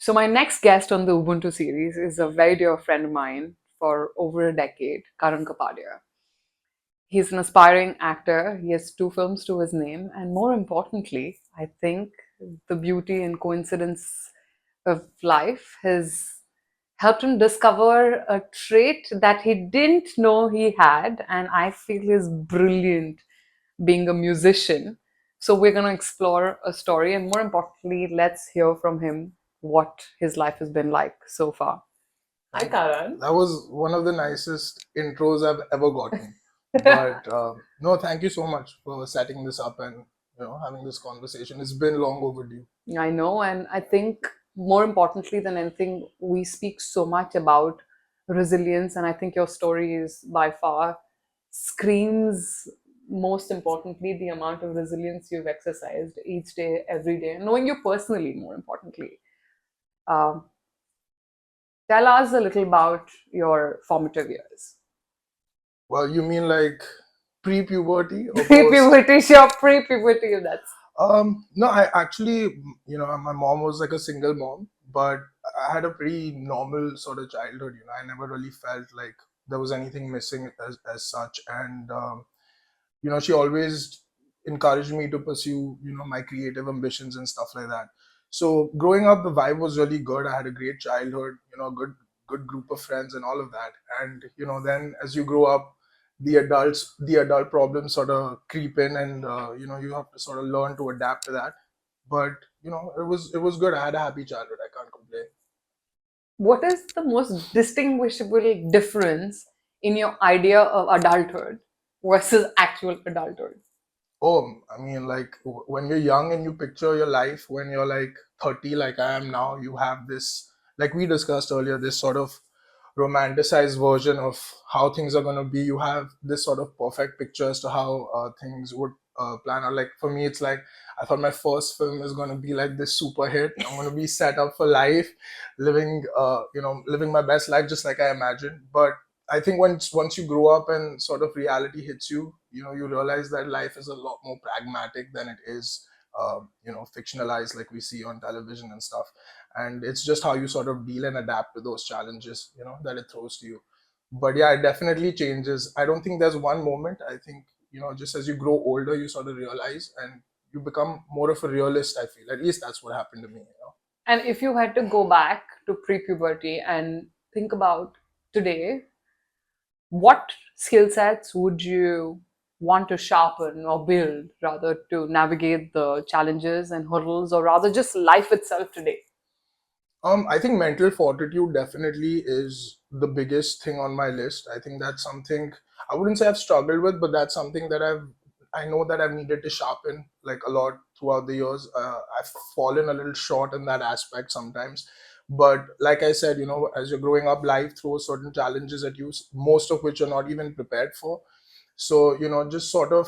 So, my next guest on the Ubuntu series is a very dear friend of mine for over a decade, Karan Kapadia. He's an aspiring actor. He has two films to his name. And more importantly, I think the beauty and coincidence of life has helped him discover a trait that he didn't know he had. And I feel is brilliant being a musician. So we're going to explore a story. And more importantly, let's hear from him what his life has been like so far. Hi, Karan. That was one of the nicest intros I've ever gotten. But no, thank you so much for setting this up and having this conversation. It's been long overdue. I know, and I think more importantly than anything, we speak so much about resilience, and I think your story is by far screams most importantly the amount of resilience you've exercised each day, every day, and knowing you personally, more importantly. Um, Tell us a little about your formative years. Well, you mean like pre-puberty or post? Pre-puberty, sure, pre-puberty, that's No, I actually, my mom was like a single mom, but I had a pretty normal sort of childhood. I never really felt like there was anything missing as such. And she always encouraged me to pursue my creative ambitions and stuff like that. So growing up, the vibe was really good. I had a great childhood, a good group of friends and all of that. And then as you grow up, the adult problems sort of creep in, and you have to sort of learn to adapt to that. But it was good. I had a happy childhood. I can't complain. what is the most distinguishable difference in your idea of adulthood versus actual adulthood? Oh, I mean, like when you're young and you picture your life when you're like 30, like I am now, you have this, like we discussed earlier, this sort of romanticized version of how things are going to be. You have this sort of perfect picture as to how things would plan out. Like for me, it's like I thought my first film is going to be like this super hit. I'm going to be set up for life, living my best life just like I imagined. But I think once you grow up and sort of reality hits you, you realize that life is a lot more pragmatic than it is, fictionalized like we see on television and stuff. And it's just how you sort of deal and adapt to those challenges, that it throws to you. But yeah, it definitely changes. I don't think there's one moment. I think just as you grow older, you sort of realize and you become more of a realist. I feel at least that's what happened to me. And if you had to go back to pre-puberty and think about today, what skill sets would you want to sharpen or build rather to navigate the challenges and hurdles, or rather just life itself today? I think mental fortitude definitely is the biggest thing on my list. I think that's something I wouldn't say I've struggled with, but that's something that I know that I've needed to sharpen like a lot throughout the years. I've fallen a little short in that aspect sometimes. But like I said, as you're growing up, life throws certain challenges at you, most of which you're not even prepared for. So, just sort of,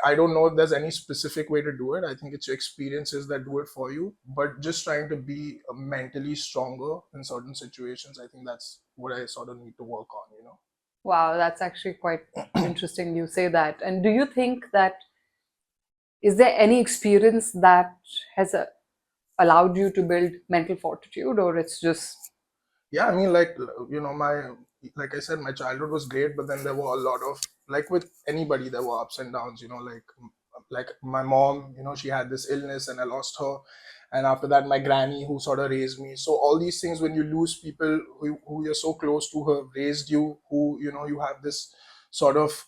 I don't know if there's any specific way to do it. I think it's your experiences that do it for you, but just trying to be mentally stronger in certain situations, I think that's what I sort of need to work on. Wow, that's actually quite interesting you say that. And do you think that is there any experience that has allowed you to build mental fortitude, or it's just Yeah, I mean, like, like I said, my childhood was great, but then there were a lot of, like with anybody, there were ups and downs, like my mom, she had this illness and I lost her. And after that, my granny who sort of raised me. So all these things, when you lose people who you're so close to, who have raised you, who, you have this sort of,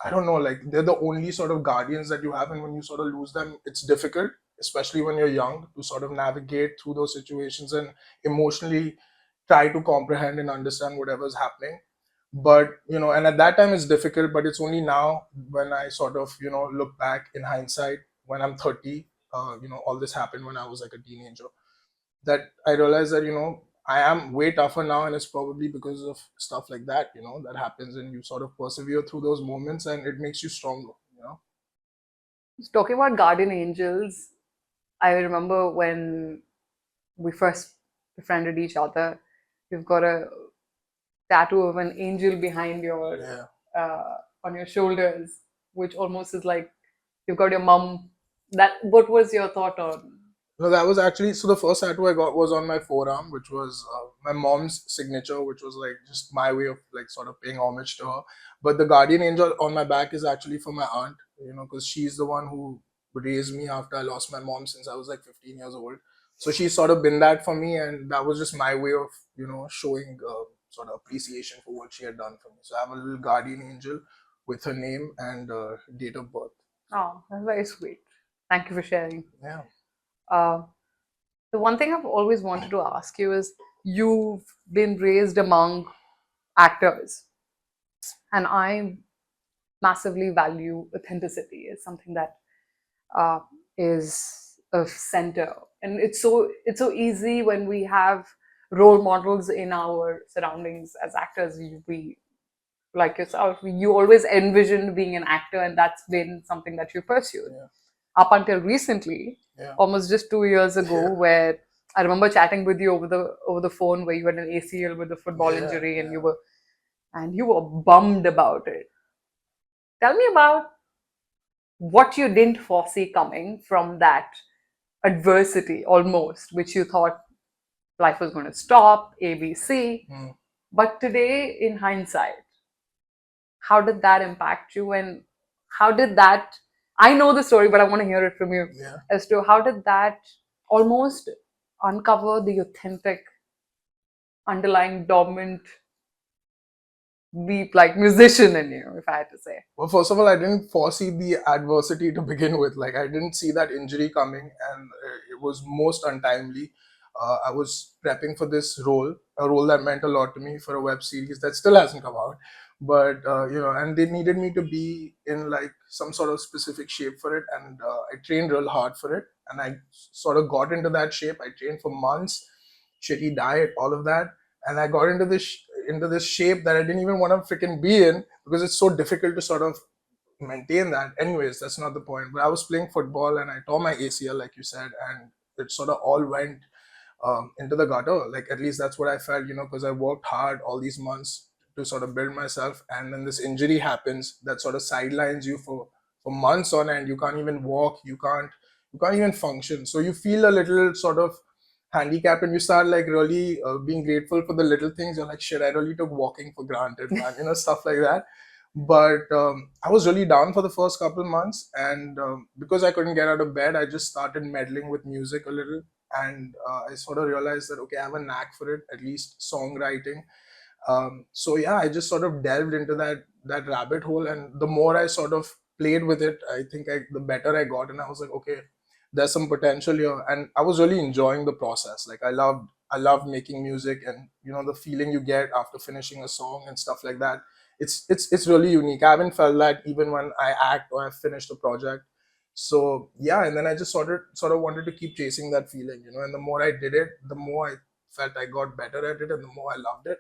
I don't know, like they're the only sort of guardians that you have. And when you sort of lose them, it's difficult, especially when you're young, to sort of navigate through those situations and emotionally try to comprehend and understand whatever's happening. But, and at that time it's difficult, but it's only now when I sort of, look back in hindsight when I'm 30, all this happened when I was like a teenager, that I realized that, I am way tougher now, and it's probably because of stuff like that, that happens, and you sort of persevere through those moments, and it makes you stronger. talking about guardian angels? I remember when we first befriended each other, you've got a tattoo of an angel behind your Yeah. on your shoulders, which almost is like you've got your mum. That what was your thought on? No, that was actually so. The first tattoo I got was on my forearm, which was my mom's signature, which was like just my way of like sort of paying homage to her. But the guardian angel on my back is actually for my aunt, because she's the one who raised me after I lost my mom since I was like 15 years old. So she's sort of been that for me, and that was just my way of showing sort of appreciation for what she had done for me. So I have a little guardian angel with her name and date of birth. Oh, that's very sweet. Thank you for sharing. Yeah. Uh, the one thing I've always wanted to ask you is you've been raised among actors, and I massively value authenticity. It's something that uh, is a center, and it's so easy when we have role models in our surroundings as actors. We like yourself, you always envisioned being an actor, and that's been something that you pursued Yeah. up until recently, Yeah. almost just 2 years ago, Yeah. where I remember chatting with you over the phone, where you had an ACL with a football Yeah. injury, and Yeah. you were bummed about it. Tell me about what you didn't foresee coming from that adversity, almost, which you thought life was going to stop, ABC. Mm. But today, in hindsight, how did that impact you, and how did that, I know the story, but I want to hear it from you, Yeah. as to how did that almost uncover the authentic underlying dormant deep like musician in you, if I had to say. Well, first of all, I didn't foresee the adversity to begin with. Like, I didn't see that injury coming, and it was most untimely. I was prepping for this role, a role that meant a lot to me, for a web series that still hasn't come out. But and they needed me to be in like some sort of specific shape for it, and I trained real hard for it, and I sort of got into that shape. I trained for months, shitty diet, all of that, and I got into this shape that I didn't even want to freaking be in, because it's so difficult to sort of maintain that. Anyways, that's not the point. But I was playing football and I tore my ACL, like you said, and it sort of all went into the gutter. Like, at least that's what I felt, because I worked hard all these months to sort of build myself, and then this injury happens that sort of sidelines you for months on end. You can't even walk. You can't even function. So you feel a little sort of handicapped, and you start like really being grateful for the little things. You're like, shit, I really took walking for granted, man. Stuff like that. But I was really down for the first couple months, and because I couldn't get out of bed, I just started meddling with music a little, and I sort of realized that, okay, I have a knack for it, at least songwriting. So yeah, I just sort of delved into that rabbit hole, and the more I sort of played with it, I think the better I got, and I was like, okay, there's some potential here, and I was really enjoying the process. Like, I loved making music, and the feeling you get after finishing a song and stuff like that. It's really unique. I haven't felt that even when I act or I finished a project. So yeah, and then I just sort of wanted to keep chasing that feeling, and the more I did it, the more I felt I got better at it, and the more I loved it.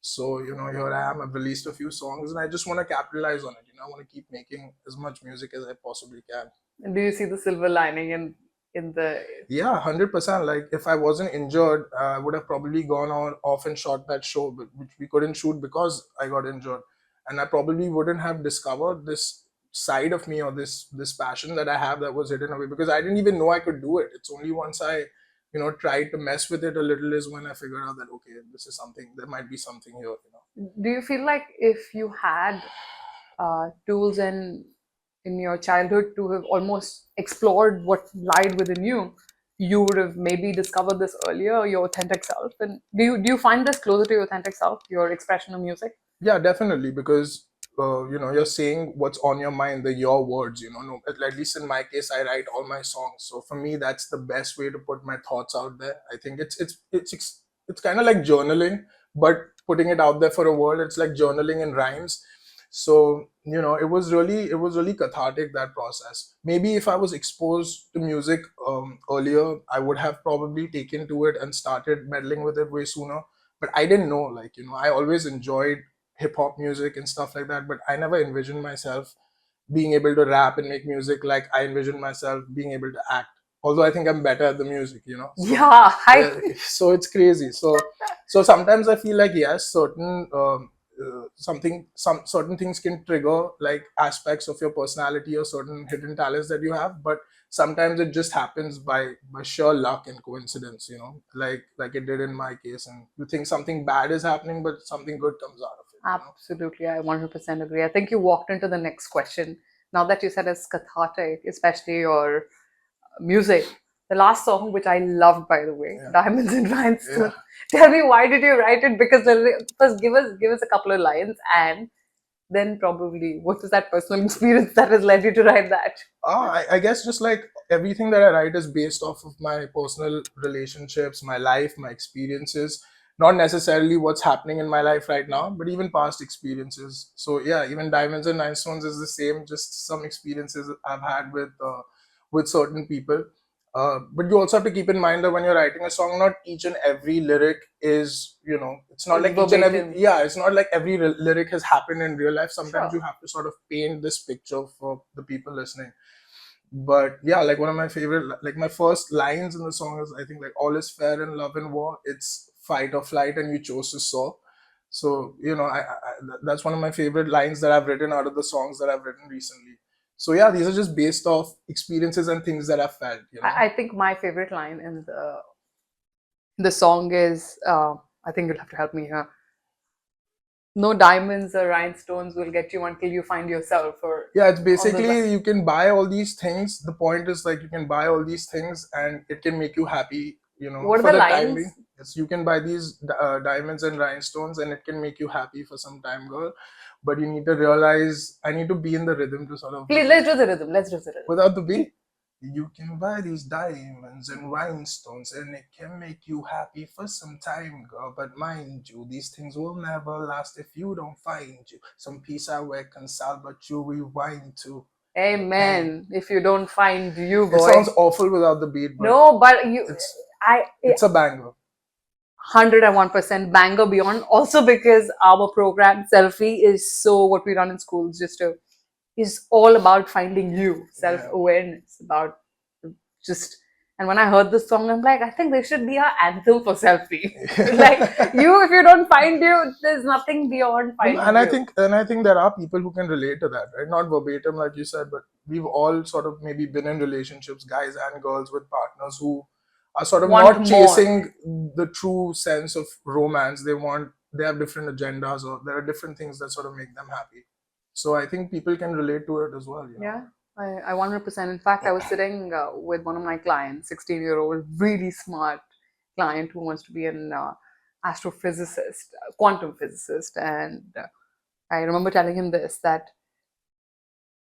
So, here I am. I've released a few songs, and I just want to capitalize on it. I want to keep making as much music as I possibly can. And do you see the silver lining in the Yeah, 100%. Like, if I wasn't injured, I would have probably gone on off and shot that show, but which we couldn't shoot because I got injured, and I probably wouldn't have discovered this side of me, or this passion that I have that was hidden away, because I didn't even know I could do it. It's only once I tried to mess with it a little is when I figured out that, okay, this is something. There might be something here. do you feel like if you had tools in your childhood to have almost explored what lied within you, you would have maybe discovered this earlier, your authentic self? And do you find this closer to your authentic self, your expression of music? Yeah, definitely, because you're saying what's on your mind, your words. No, at least in my case, I write all my songs. So for me, that's the best way to put my thoughts out there. I think it's kind of like journaling, but putting it out there for a world. It's like journaling in rhymes. So it was really cathartic, that process. Maybe if I was exposed to music earlier, I would have probably taken to it and started meddling with it way sooner. But I didn't know, like, I always enjoyed hip hop music and stuff like that, but I never envisioned myself being able to rap and make music like I envisioned myself being able to act. Although I think I'm better at the music. So Yeah, yeah, so it's crazy. So sometimes I feel like, yes, certain some certain things can trigger like aspects of your personality or certain hidden talents that you have, but sometimes it just happens by sheer luck and coincidence, like it did in my case, and you think something bad is happening but something good comes out of it. Absolutely, I 100% agree. I think you walked into the next question. Now that you said it's cathartic, especially your music, the last song, which I loved, by the way, Yeah. Diamonds and Rhinestones. Yeah. Tell me, why did you write it? Because first, give us a couple of lines, and then probably what was that personal experience that has led you to write that? I guess just like everything that I write is based off of my personal relationships, my life, my experiences, not necessarily what's happening in my life right now, but even past experiences. So yeah, even Diamonds and Nine Stones is the same, just some experiences I've had with certain people. But you also have to keep in mind that when you're writing a song, not each and every lyric is, it's not like each and every, Verbatim. yeah, it's not like every lyric has happened in real life. Sometimes Sure. you have to sort of paint this picture for the people listening. But yeah, like one of my favorite, like my first lines in the song is, I think, like, all is fair in love and war, it's fight or flight and you chose to soar. So that's one of my favorite lines that I've written out of the songs that I've written recently. So yeah, these are just based off experiences and things that I've felt. I think my favorite line in the song is, I think you'll have to help me here. No diamonds or rhinestones will get you until you find yourself. Or Yeah, it's all those basically you can buy all these things. The point is, like, you can buy all these things and it can make you happy, What are for the the time lines? being. Yes, you can buy these diamonds and rhinestones and it can make you happy for some time, girl. But you need to realize, I need to be in the rhythm to sort of Please, let's do the rhythm. Let's do the rhythm. without the beat. You can buy these diamonds and rhinestones and it can make you happy for some time, girl. But mind you, these things will never last if you don't find you. Some piece I reconcile, but you rewind to. Amen. If you don't find you, It boy. sounds awful without the beat, but No, but it's a banger. 101% banger beyond. Also because our program Selfie is so what we run in schools, is all about finding you, self-awareness, about just. And when I heard this song, I'm like, I think there should be an anthem for Selfie. Like, you, if you don't find you, there's nothing beyond finding And I you. think there are people who can relate to that, right? Not verbatim like you said, but we've all sort of maybe been in relationships, guys and girls, with partners who are sort of Want not more. chasing the true sense of romance. They have different agendas, or there are different things that sort of make them happy. So I think people can relate to it as well. Yeah, I 100%. In fact, I was sitting with one of my clients, 16-year-old, really smart client who wants to be an astrophysicist, quantum physicist. And I remember telling him this, that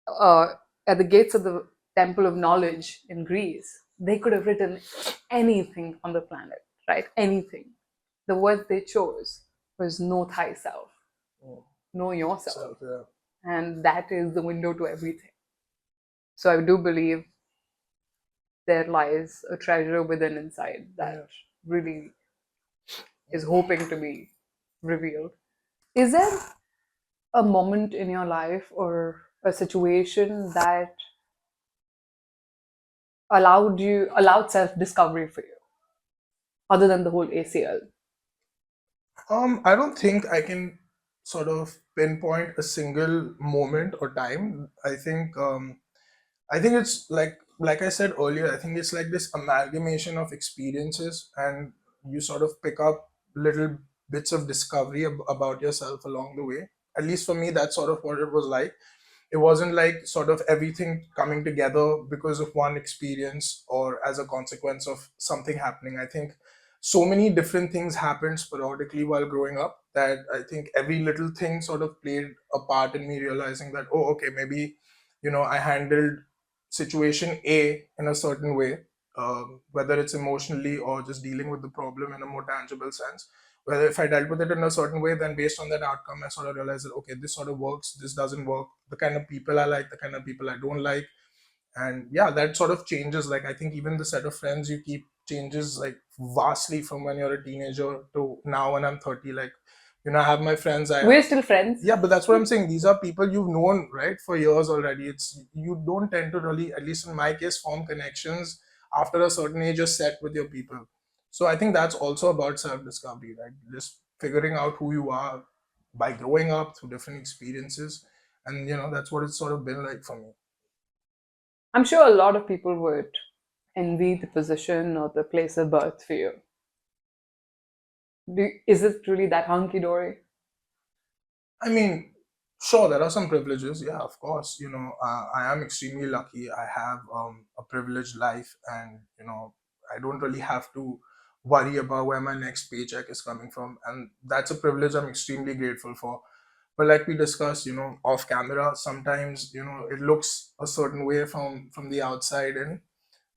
uh, at the gates of the Temple of Knowledge in Greece, they could have written anything on the planet, right? Anything. The word they chose was know thyself, know yourself. Yeah. And that is the window to everything. So I do believe there lies a treasure within inside that really is hoping to be revealed. Is there a moment in your life or a situation that allowed self-discovery for you, other than the whole ACL? I don't think I can sort of pinpoint a single moment or time. I think it's like I said earlier, I think it's like this amalgamation of experiences, and you sort of pick up little bits of discovery about yourself along the way. At least for me, that's sort of what it was like. It wasn't like sort of everything coming together because of one experience or as a consequence of something happening. I think so many different things happened sporadically while growing up that I think every little thing sort of played a part in me realizing that, oh, okay, maybe, I handled situation A in a certain way, whether it's emotionally or just dealing with the problem in a more tangible sense. Whether if I dealt with it in a certain way, then based on that outcome, I sort of realized that, okay, this sort of works, this doesn't work, the kind of people I like, the kind of people I don't like. And yeah, that sort of changes. Like, I think even the set of friends you keep changes like vastly from when you're a teenager to now when I'm 30. Like, I have my friends. We're still friends. Yeah, but that's what I'm saying. These are people you've known, right, for years already. You don't tend to really, at least in my case, form connections after a certain age. You're set with your people. So I think that's also about self-discovery, right? Just figuring out who you are by growing up through different experiences, and that's what it's sort of been like for me. I'm sure a lot of people would envy the position or the place of birth for you. Is it really that hunky dory? I mean, sure, there are some privileges. Yeah, of course. I am extremely lucky. I have a privileged life, and I don't really have to worry about where my next paycheck is coming from, and that's a privilege I'm extremely grateful for. But like we discussed, off camera, sometimes it looks a certain way from the outside in,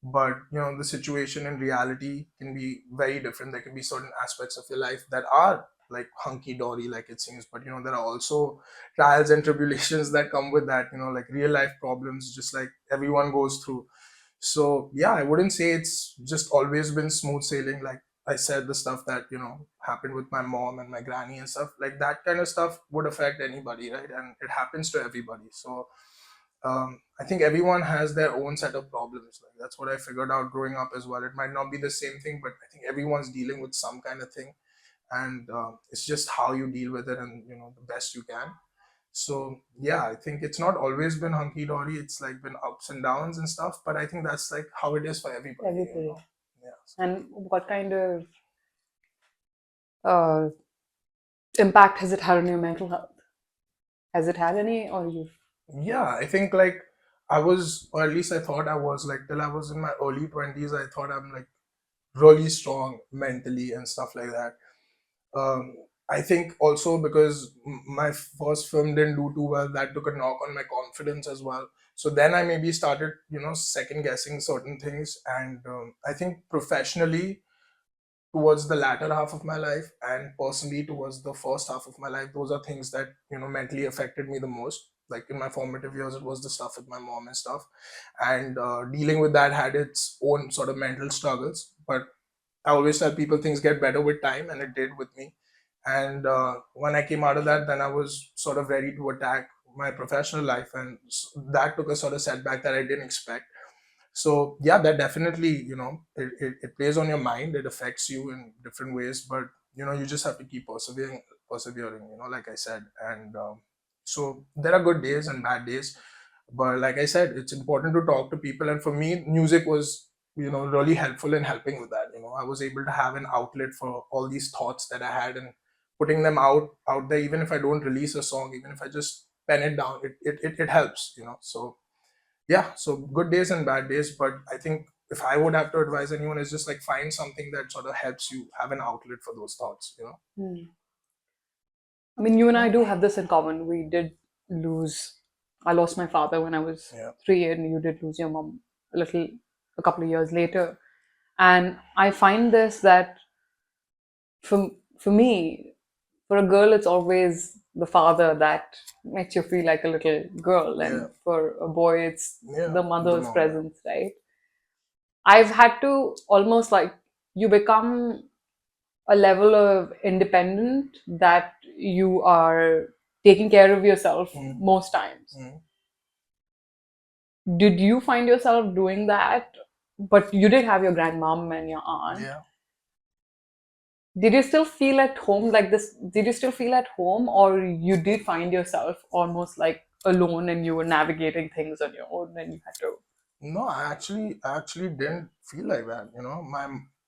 but the situation in reality can be very different. There can be certain aspects of your life that are like hunky dory, like it seems, but there are also trials and tribulations that come with that, like real life problems, just like everyone goes through. So yeah, I wouldn't say it's just always been smooth sailing. Like I said, the stuff that happened with my mom and my granny and stuff like that kind of stuff would affect anybody, right? And it happens to everybody. So I think everyone has their own set of problems. Like that's what I figured out growing up as well. It might not be the same thing, but I think everyone's dealing with some kind of thing, and it's just how you deal with it, and the best you can. So yeah, I think it's not always been hunky dory. It's like been ups and downs and stuff. But I think that's like how it is for everybody. Everybody. Yeah. And what kind of uh, impact has it had on your mental health? Has it had any, or you? Yeah, I think like I was, or at least I thought I was, like till I was in my early 20s. I thought I'm like really strong mentally and stuff like that. I think also because my first film didn't do too well, that took a knock on my confidence as well. So then I maybe started, second guessing certain things. And I think professionally, towards the latter half of my life, and personally towards the first half of my life, those are things that, mentally affected me the most. Like in my formative years, it was the stuff with my mom and stuff. And dealing with that had its own sort of mental struggles. But I always tell people things get better with time, and it did with me. And when I came out of that, then I was sort of ready to attack my professional life, and that took a sort of setback that I didn't expect. So yeah, that definitely, it plays on your mind. It affects you in different ways, but you just have to keep persevering. Like I said, and so there are good days and bad days, but like I said, it's important to talk to people, and for me, music was really helpful in helping with that. I was able to have an outlet for all these thoughts that I had, and putting them out there. Even if I don't release a song, even if I just pen it down, it helps. So yeah, so good days and bad days, but I think if I would have to advise anyone, is just like find something that sort of helps you have an outlet for those thoughts. Hmm. I mean, you and I do have this in common. We did lose. I lost my father when I was Yeah. 3, and you did lose your mom a couple of years later. And I find this that for me, for a girl, it's always the father that makes you feel like a little girl, Yeah. and for a boy, it's Yeah, the the mother's mom. Yeah. presence, right? I've had to almost like you become a level of independent that you are taking care of yourself Mm, most times. mm, Did you find yourself doing that? But you did have your grandmom and your aunt. yeah. Did you still feel at home like this? Did you still feel at home, or you did find yourself almost like alone and you were navigating things on your own and you had to? No, I actually didn't feel like that.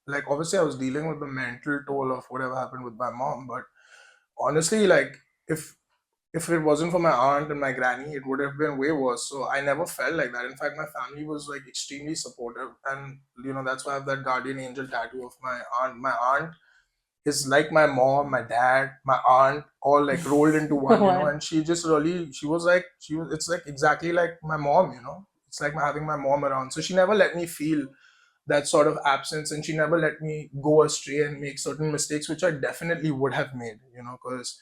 Like obviously I was dealing with the mental toll of whatever happened with my mom, but honestly, like if if it wasn't for my aunt and my granny, it would have been way worse. So I never felt like that. In fact, my family was like extremely supportive, and that's why I have that guardian angel tattoo of my aunt. My aunt is like my mom, my dad, my aunt, all like rolled into one, and she just really, she was like, it's like exactly like my mom, it's like having my mom around. So she never let me feel that sort of absence, and she never let me go astray and make certain mistakes, which I definitely would have made, because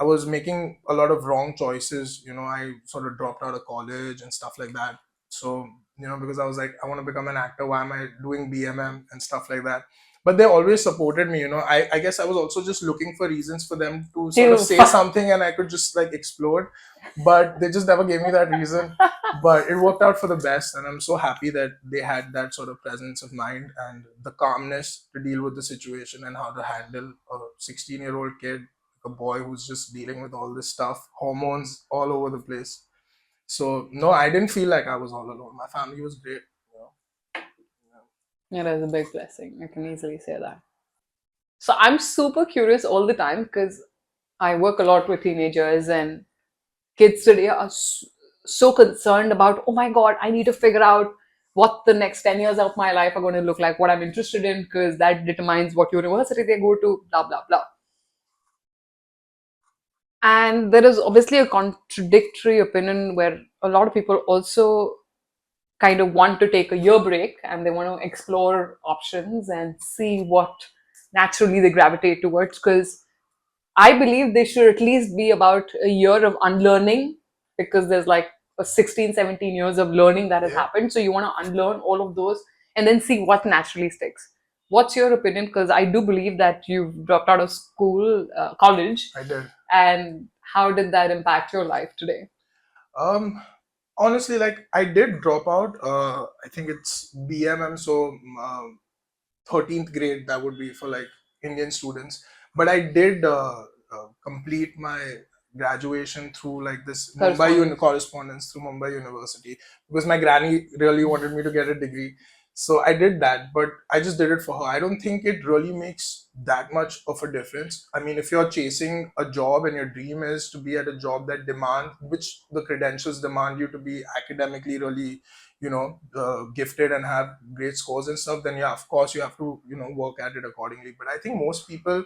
I was making a lot of wrong choices. I sort of dropped out of college and stuff like that. So, because I was like, I want to become an actor. Why am I doing BMM and stuff like that? But they always supported me. I guess I was also just looking for reasons for them to sort of say something, and I could just like explode. But they just never gave me that reason. But it worked out for the best. And I'm so happy that they had that sort of presence of mind and the calmness to deal with the situation and how to handle a 16-year-old kid a boy who's just dealing with all this stuff, hormones all over the place. So no, I didn't feel like I was all alone. My family was great. You know? It is a big blessing. I can easily say that. So I'm super curious all the time because I work a lot with teenagers, and kids today are so concerned about, oh my God, I need to figure out what the next 10 years of my life are going to look like, what I'm interested in, because that determines what university they go to, blah, blah, blah. And there is obviously a contradictory opinion where a lot of people also kind of want to take a year break and they want to explore options and see what naturally they gravitate towards. Because I believe they should at least be about a year of unlearning, because there's like a 16, 17 years of learning that has Yeah, happened. So you want to unlearn all of those and then see what naturally sticks. What's your opinion? Because I do believe that you've dropped out of school, college, I did. and how did that impact your life today? Um, Honestly, like I did drop out. I think it's BMM, so 13th grade. That would be for like Indian students. But I did complete my graduation through like this Correspondence. correspondence through Mumbai University because my granny really wanted me to get a degree. So I did that, but I just did it for her. I don't think it really makes that much of a difference. I mean, if you're chasing a job and your dream is to be at a job that demand, which the credentials demand you to be academically really, gifted and have great scores and stuff, then yeah, of course you have to, work at it accordingly. But I think most people,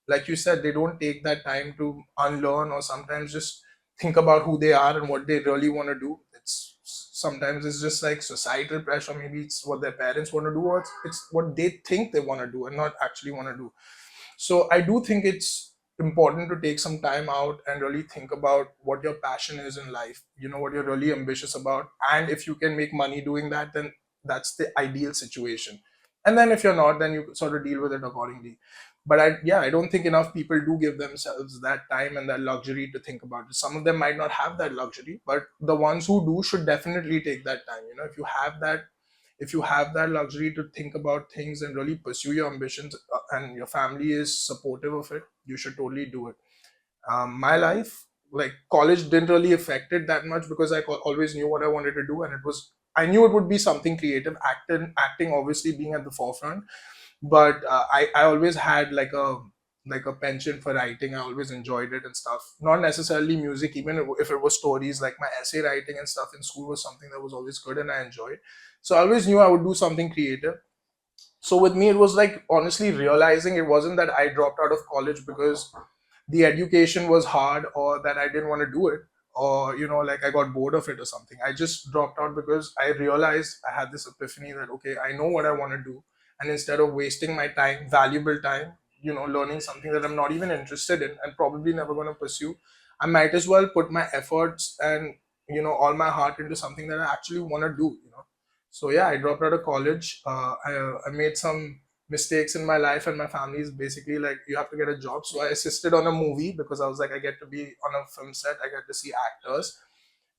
like you said, they don't take that time to unlearn or sometimes just think about who they are and what they really want to do. It's sometimes it's just like societal pressure, maybe it's what their parents want to do, or it's what they think they want to do and not actually want to do. So I do think it's important to take some time out and really think about what your passion is in life, what you're really ambitious about. And if you can make money doing that, then that's the ideal situation. And then if you're not, then you sort of deal with it accordingly. But I don't think enough people do give themselves that time and that luxury to think about it. Some of them might not have that luxury, but the ones who do should definitely take that time. If you have that luxury to think about things and really pursue your ambitions, and your family is supportive of it, you should totally do it. My life, like college didn't really affect it that much because I always knew what I wanted to do, and I knew it would be something creative. Acting obviously being at the forefront, but I always had like a penchant for writing. I always enjoyed it and stuff. Not necessarily music, even if it was stories. Like my essay writing and stuff in school was something that was always good and I enjoyed. So I always knew I would do something creative. So with me, it was like honestly realizing it wasn't that I dropped out of college because the education was hard or that I didn't want to do it, or like I got bored of it or something. I just dropped out because I realized, I had this epiphany that okay, I know what I want to do, and instead of wasting my time, valuable time, learning something that I'm not even interested in and probably never going to pursue, I might as well put my efforts and all my heart into something that I actually want to do. So yeah, I dropped out of college. I made some mistakes in my life, and my family is basically like, you have to get a job. So I assisted on a movie because I was like, I get to be on a film set, I get to see actors,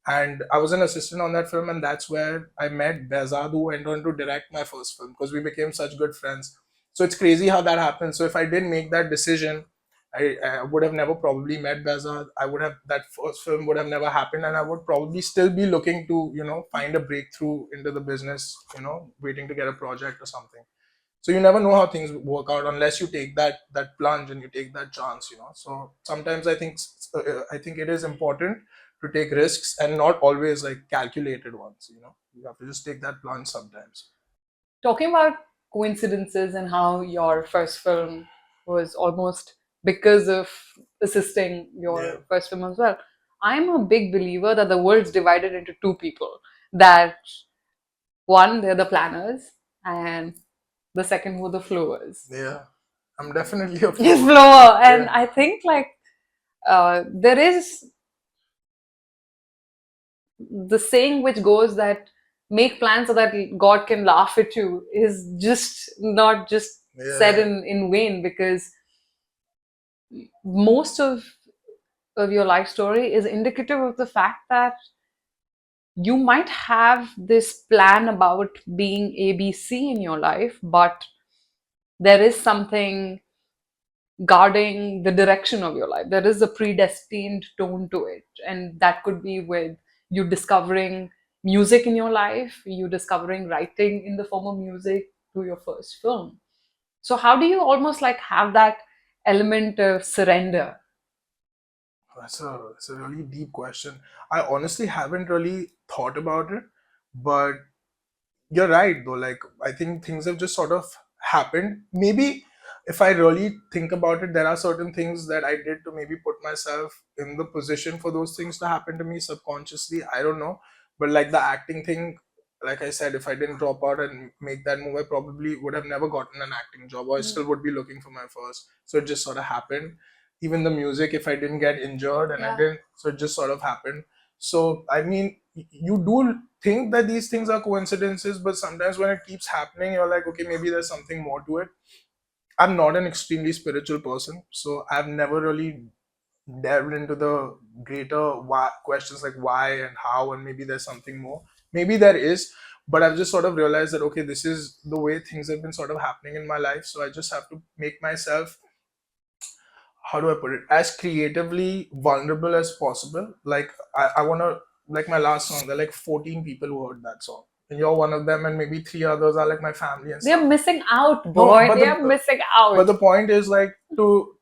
and I was an assistant on that film, and that's where I met Behzad, who went on to direct my first film because we became such good friends. So it's crazy how that happened. So if I didn't make that decision, I would have never probably met Behzad. I would have That first film would have never happened, and I would probably still be looking to find a breakthrough into the business, waiting to get a project or something. So you never know how things work out unless you take that plunge and you take that chance. So sometimes I think it is important to take risks and not always like calculated ones. You have to just take that plunge sometimes. Talking about coincidences and how your first film was almost because of assisting Yeah. your first film as well. I'm a big believer that the world's divided into two people. That one, they're the planners, and the second were the flowers. Yeah, I'm definitely a Yes, flower. flower. And Yeah. I think like there is the saying which goes that make plans so that God can laugh at you is just not just said Yeah. in vain, because most of your life story is indicative of the fact that you might have this plan about being ABC in your life, but there is something guarding the direction of your life. There is a predestined tone to it. And that could be with you discovering music in your life, you discovering writing in the form of music to your first film. So, how do you almost like have that element of surrender? That's a really deep question. I honestly haven't really thought about it, but you're right though. Like I think things have just sort of happened. Maybe if I really think about it, there are certain things that I did to maybe put myself in the position for those things to happen to me subconsciously. I don't know. But like the acting thing, like I said, if I didn't drop out and make that move, I probably would have never gotten an acting job, or I still would be looking for my first. So it just sort of happened. Even the music, if I didn't get injured and I Yeah. didn't, so it just sort of happened. So I mean, you do think that these things are coincidences, but sometimes when it keeps happening, you're like, okay, maybe there's something more to it. I'm not an extremely spiritual person, so I've never really delved into the greater why, questions like why and how, and maybe there's something more. Maybe there is, but I've just sort of realized that okay, this is the way things have been sort of happening in my life, so I just have to make myself, how do I put it, as creatively vulnerable as possible. Like I want to, like my last song, there are like 14 people who heard that song, and you're one of them, and maybe three others are like my family and They're stuff. missing out, No, boy. They are missing but out. the point is like to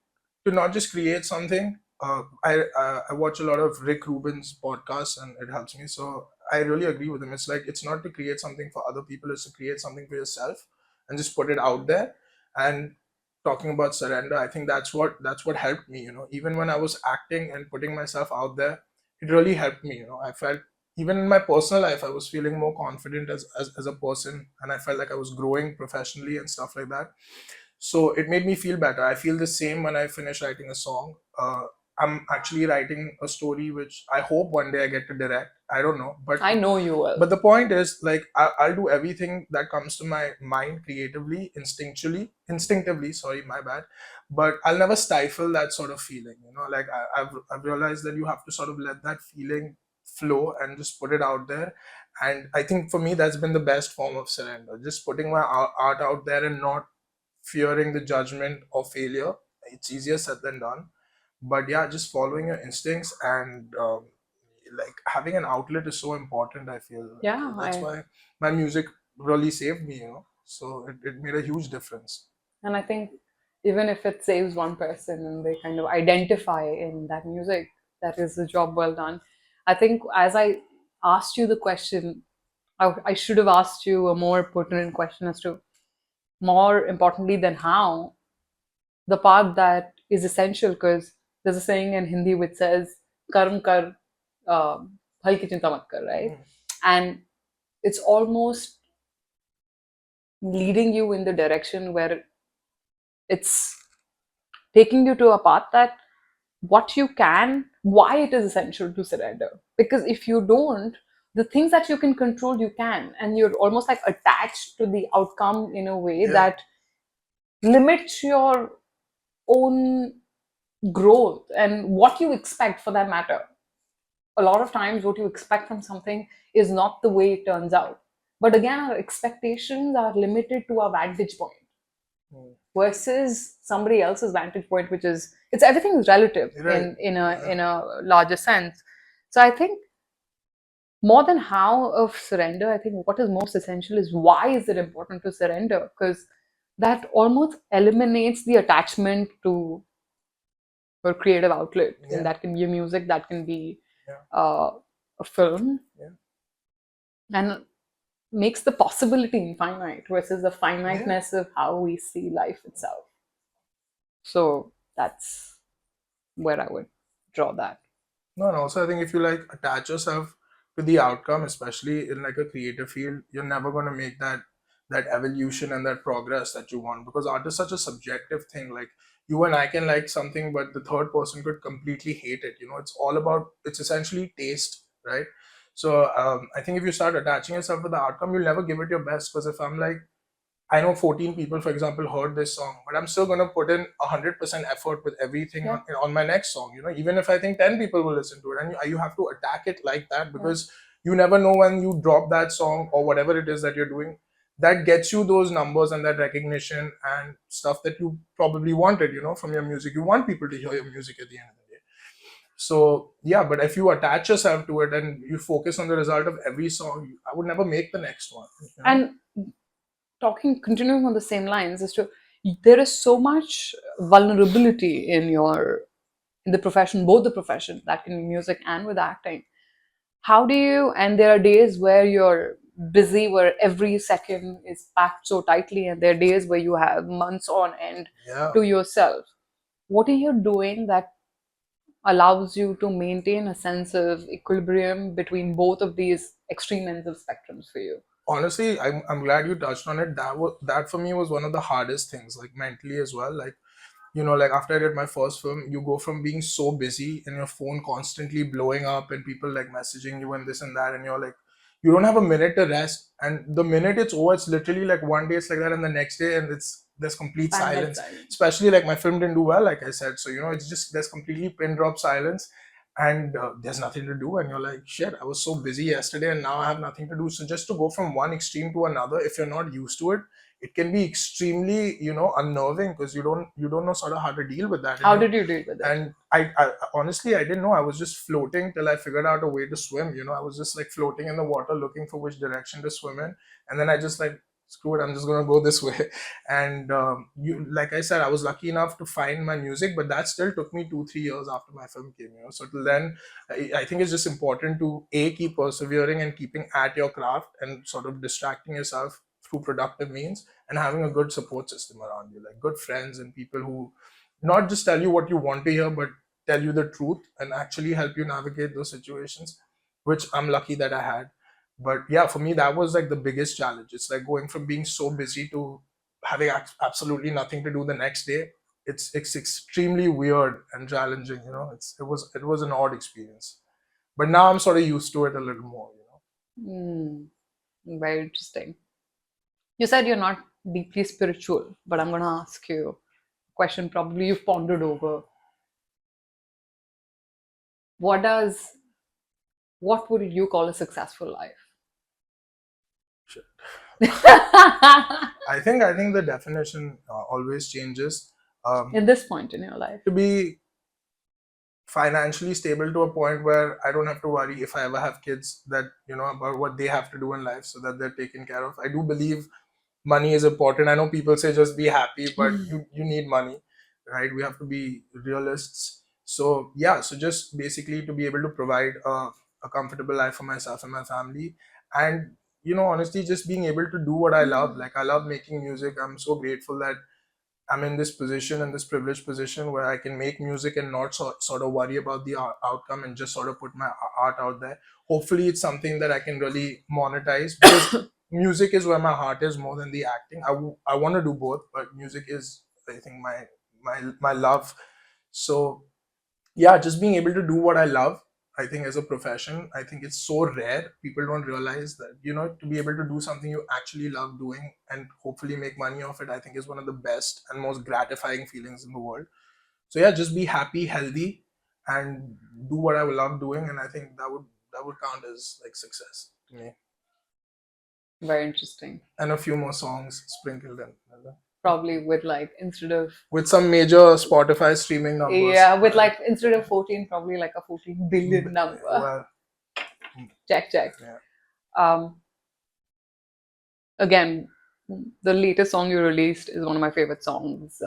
not just create something. I watch a lot of Rick Rubin's podcasts, and it helps me. So I really agree with him. It's like it's not to create something for other people; it's to create something for yourself and just put it out there. And talking about surrender, I think that's what helped me. Even when I was acting and putting myself out there, it really helped me. I felt even in my personal life, I was feeling more confident as a person, and I felt like I was growing professionally and stuff like that. So it made me feel better. I feel the same when I finish writing a song. I'm actually writing a story which I hope one day I get to direct. I don't know, but I know you will. the point is, like, I'll do everything that comes to my mind creatively, instinctively. Sorry, my bad. But I'll never stifle that sort of feeling. Like I've realized that you have to sort of let that feeling flow and just put it out there. And I think for me, that's been the best form of surrender. Just putting my art out there and not fearing the judgment or failure. It's easier said than done. But yeah, just following your instincts and like having an outlet is so important. I feel Yeah, that's why my music really saved me. So it made a huge difference. and I think even if it saves one person and they kind of identify in that music, that is a job well done. I think as I asked you the question, I should have asked you a more pertinent question as to, more importantly than how, the part that is essential, because there's a saying in Hindi which says "karm kar, phal ki chinta mat kar," right? And it's almost leading you in the direction where it's taking you to a path that what you can, why it is essential to surrender. Because if you don't, the things that you can control, you can, and you're almost like attached to the outcome in a way Yeah, that limits your own growth and what you expect for that matter. A lot of times, what you expect from something is not the way it turns out. But again, our expectations are limited to our vantage point mm, versus somebody else's vantage point, which is, it's, everything is relative right. in a larger sense. So I think more than how of surrender, I think what is most essential is why is it important to surrender, because that almost eliminates the attachment to your creative outlet, and Yeah, that can be music, that can be yeah, uh, a film, yeah, and makes the possibility infinite versus the yeah. finiteness of how we see life itself. So that's where I would draw that. No, and also I think if you like attach yourself to the outcome, especially in like a creative field, you're never going to make that evolution and that progress that you want, because art is such a subjective thing. Like you and I can like something, but the third person could completely hate it. It's essentially taste, right? So I think if you start attaching yourself to the outcome, you'll never give it your best. Because if I'm like, I know 14 people, for example, heard this song, but I'm still gonna put in 100% effort with everything Yeah, on my next song. Even if I think 10 people will listen to it, and you have to attack it like that, yeah, because you never know when you drop that song or whatever it is that you're doing. that gets you those numbers and that recognition and stuff that you probably wanted, from your music. You want people to hear your music at the end of the day. So yeah, but if you attach yourself to it and you focus on the result of every song, I would never make the next one. And continuing on the same lines, is to there is so much vulnerability in the profession, both the profession, that can be music and with acting. How do you, and there are days where you're busy, where every second is packed so tightly, and there are days where you have months on end Yeah. to yourself. What are you doing that allows you to maintain a sense of equilibrium between both of these extreme ends of spectrums for you? Honestly, I'm glad you touched on it. That for me was one of the hardest things, like mentally as well. Like, like after I did my first film, you go from being so busy and your phone constantly blowing up and people like messaging you and this and that, and you're like, you don't have a minute to rest. And the minute it's over, it's literally like one day it's like that, and the next day, and there's complete silence. Especially like my film didn't do well, like I said. So, it's just there's completely pin drop silence, and there's nothing to do. And you're like, shit, I was so busy yesterday and now I have nothing to do. So just to go from one extreme to another, if you're not used to it, it can be extremely, unnerving, because you don't know sort of how to deal with that. How did you deal with it? And I honestly, I didn't know. I was just floating till I figured out a way to swim. I was just like floating in the water looking for which direction to swim in, and then I just like, screw it, I'm just gonna go this way. And like I said, I was lucky enough to find my music, but that still took me 2-3 years after my film came. So till then, I think it's just important to keep persevering and keeping at your craft and sort of distracting yourself through productive means, and having a good support system around you, like good friends and people who not just tell you what you want to hear, but tell you the truth and actually help you navigate those situations, which I'm lucky that I had. But yeah, for me, that was like the biggest challenge. It's like going from being so busy to having absolutely nothing to do the next day. It's extremely weird and challenging. It was an odd experience, but now I'm sort of used to it a little more. Very interesting. You said you're not deeply spiritual, but I'm going to ask you a question probably you've pondered over. What would you call a successful life? Shit. I think the definition always changes. At this point in your life, to be financially stable to a point where I don't have to worry if I ever have kids, that about what they have to do in life so that they're taken care of. I do believe money is important. I know people say just be happy, but you need money, right? We have to be realists. So yeah, so just basically to be able to provide a comfortable life for myself and my family, and honestly, just being able to do what I love. Like, I love making music. I'm so grateful that I'm in this position, in this privileged position, where I can make music and not sort of worry about the outcome, and just sort of put my art out there. Hopefully, it's something that I can really monetize, because music is where my heart is more than the acting. I want to do both, but music is, I think, my love. So yeah, just being able to do what I love, I think, as a profession, I think it's so rare. People don't realize that, to be able to do something you actually love doing and hopefully make money off it, I think is one of the best and most gratifying feelings in the world. So yeah, just be happy, healthy, and do what I love doing, and I think that would count as like success to me. very interesting. And a few more songs sprinkled in. Probably with like, instead of With some major Spotify streaming numbers. Yeah, with like, instead of 14, probably like a 14 billion number. Well, check. yeah. Again, the latest song you released is one of my favorite songs,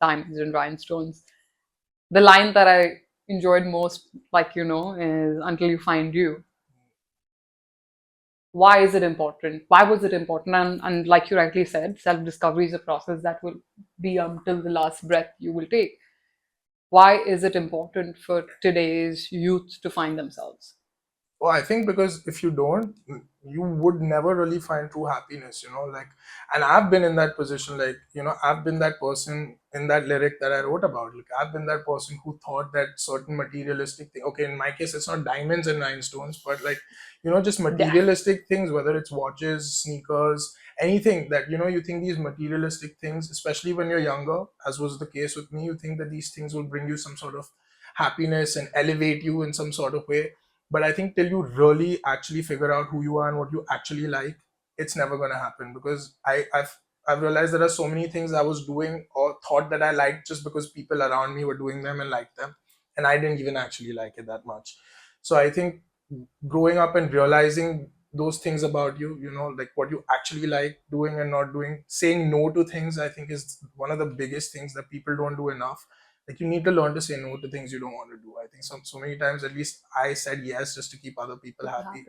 Diamonds and Rhinestones. The line that I enjoyed most, is "Until You Find You." Why is it important? Why was it important? And like you rightly said, self-discovery is a process that will be until the last breath you will take. Why is it important for today's youth to find themselves? Well, I think because if you don't, you would never really find true happiness, like, and I've been in that position, like, I've been that person in that lyric that I wrote about. Like, I've been that person who thought that certain materialistic thing, okay, in my case, it's not diamonds and rhinestones, but like, just materialistic things, whether it's watches, sneakers, anything that, you think these materialistic things, especially when you're younger, as was the case with me, you think that these things will bring you some sort of happiness and elevate you in some sort of way. But I think till you really actually figure out who you are and what you actually like, it's never going to happen, because I've realized there are so many things I was doing or thought that I liked just because people around me were doing them and liked them, and I didn't even actually like it that much. So I think growing up and realizing those things about you, like what you actually like doing and not doing, saying no to things, I think is one of the biggest things that people don't do enough. Like, you need to learn to say no to things you don't want to do. I think so many times, at least I said yes just to keep other people happy.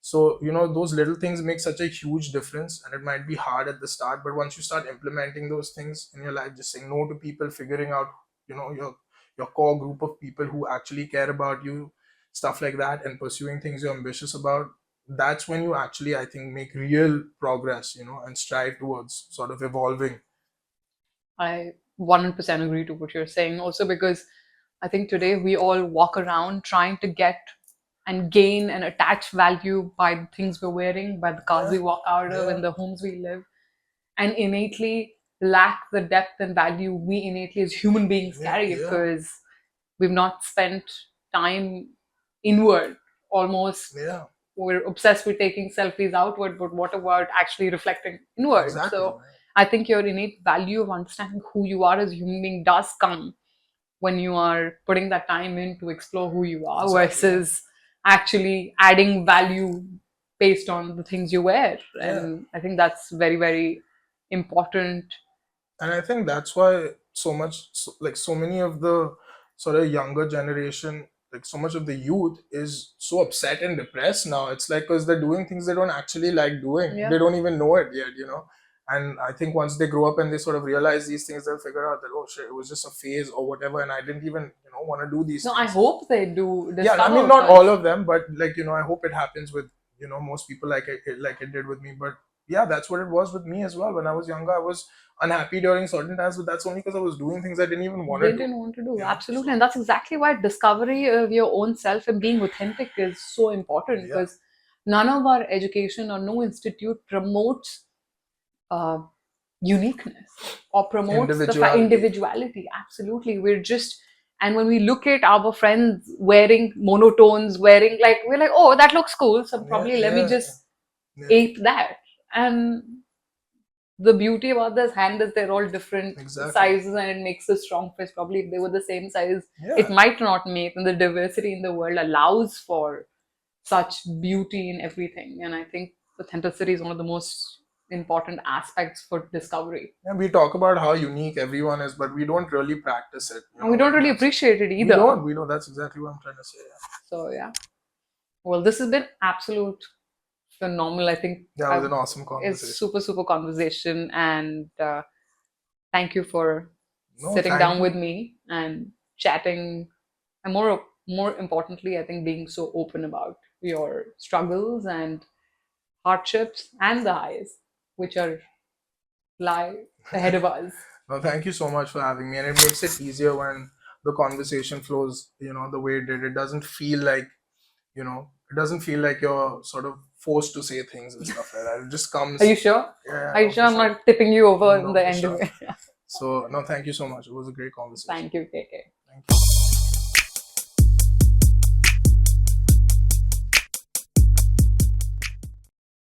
So, those little things make such a huge difference, and it might be hard at the start, but once you start implementing those things in your life, just saying no to people, figuring out, your core group of people who actually care about you, stuff like that, and pursuing things you're ambitious about, that's when you actually, I think, make real progress, and strive towards sort of evolving. I 100% agree to what you're saying. Also, because I think today we all walk around trying to get and gain and attach value by the things we're wearing, by the cars we walk out of, and the homes we live, and innately lack the depth and value we innately as human beings carry, because we've not spent time inward almost. We're obsessed with taking selfies outward, but what about actually reflecting inward? Exactly. So I think your innate value of understanding who you are as a human being does come when you are putting that time in to explore who you are, versus actually adding value based on the things you wear. And I think that's very, very important. And I think that's why so many of the sort of younger generation, like so much of the youth, is so upset and depressed now. It's like because they're doing things they don't actually like doing. They don't even know it yet, And I think once they grow up and they sort of realize these things, they'll figure out that, oh shit, it was just a phase or whatever, and I didn't even want to do these No, things. I hope they do. Yeah, I mean, not all of them, but like, I hope it happens with most people, like it did with me. But yeah, that's what it was with me as well. When I was younger, I was unhappy during certain times, but that's only because I was doing things I didn't even want to do. Didn't want to do. Absolutely. And that's exactly why discovery of your own self and being authentic is so important, because none of our education or no institute promotes uniqueness or promotes the individuality. Absolutely. And when we look at our friends wearing monotones, we're like, oh, that looks cool, so probably let me just ape that. And the beauty about this hand is they're all different sizes, and it makes a strong fist. Probably if they were the same size, it might not make. And the diversity in the world allows for such beauty in everything. And I think authenticity is one of the most important aspects for discovery. And we talk about how unique everyone is, but we don't really practice it. And we don't really appreciate it either. We don't. That's exactly what I'm trying to say. So yeah. Well, this has been absolute phenomenal. I think it was an awesome conversation. It's super conversation, and thank you for sitting down with me and chatting, and more importantly, I think being so open about your struggles and hardships and the highs, which lie ahead of us. No, thank you so much for having me, and it makes it easier when the conversation flows, the way it did. It doesn't feel like, it doesn't feel like you're sort of forced to say things and stuff like that. It just comes. Are you sure? Yeah. Are you sure I'm not tipping you over in the end of it? So, no, thank you so much. It was a great conversation. Thank you, KK. Thank you.